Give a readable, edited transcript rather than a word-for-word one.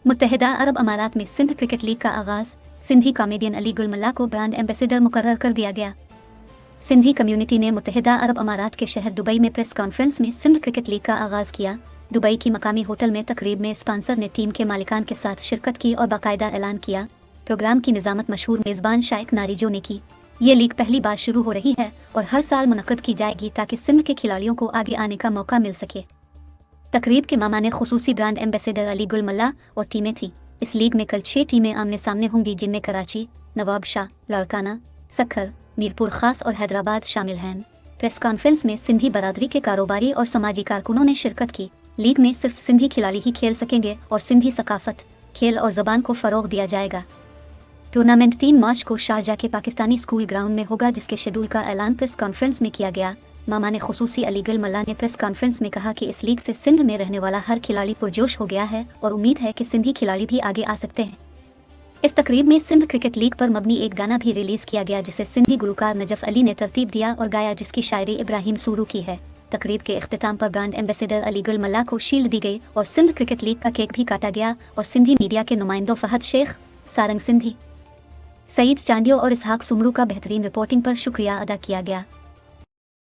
मुत्तहिदा अरब अमारात में Sindh cricket league का आगाज़। सिंधी कॉमेडियन अली गुल मल्ला को ब्रांड एम्बेसडर मुकर्रर कर दिया गया। सिंधी कम्युनिटी ने मुत्तहिदा अरब अमारात के शहर दुबई में प्रेस कॉन्फ्रेंस में सिंध क्रिकेट लीग का आगाज़ किया। दुबई की मकामी होटल में तकरीब में स्पॉन्सर ने टीम के मालिकान के साथ शिरकत की और बाकायदा ऐलान किया। प्रोग्राम की निज़ामत मशहूर मेज़बान शाइक नारिजो ने की। ये लीग पहली बार शुरू हो रही है और हर साल मुनक्कद की जाएगी ताकि सिंध के खिलाड़ियों को आगे आने का मौका मिल सके। तकरीब के मामाने खुसूसी ब्रांड एम्बेसडर अली गुल मल्ला और टीमें थीं। इस लीग में कल 6 टीमें आमने सामने होंगी, जिनमें कराची, नवाब शाह, लाड़काना, सक्खर, मीरपुर खास और हैदराबाद शामिल हैं। प्रेस कॉन्फ्रेंस में सिंधी बरादरी के कारोबारी और समाजी कारकुनों ने शिरकत की। लीग में सिर्फ सिंधी खिलाड़ी ही खेल सकेंगे और सिंधी सकाफत, खेल और ज़बान को फ़रोग़ दिया जाएगा। टूर्नामेंट 3 मार्च को शारजाह के पाकिस्तानी स्कूल ग्राउंड में होगा, जिसके शेड्यूल का ऐलान प्रेस कॉन्फ्रेंस में किया गया। मामाने खुसूसी अली गुल मल्ला ने प्रेस कॉन्फ्रेंस में कहा कि इस लीग से सिंध में रहने वाला हर खिलाड़ी पुरजोश हो गया है और उम्मीद है कि सिंधी खिलाड़ी भी आगे आ सकते हैं। इस तकरीब में सिंध क्रिकेट लीग पर मबनी एक गाना भी रिलीज़ किया गया, जिसे सिंधी गुलकार नजफ अली ने तरतीब दिया और गाया, जिसकी शायरी इब्राहिम सूरू की है। तकरीब के इख्तिताम पर ब्रांड एम्बेसडर अली गुल मल्ला को शील्ड दी गई और सिंध क्रिकेट लीग का केक भी काटा गया और सिंधी मीडिया के नुमाइंदों फहद शेख, सारंग सिंधी, सईद चांडियो और इसहाक सुमरू का बेहतरीन रिपोर्टिंग पर शुक्रिया अदा किया गया।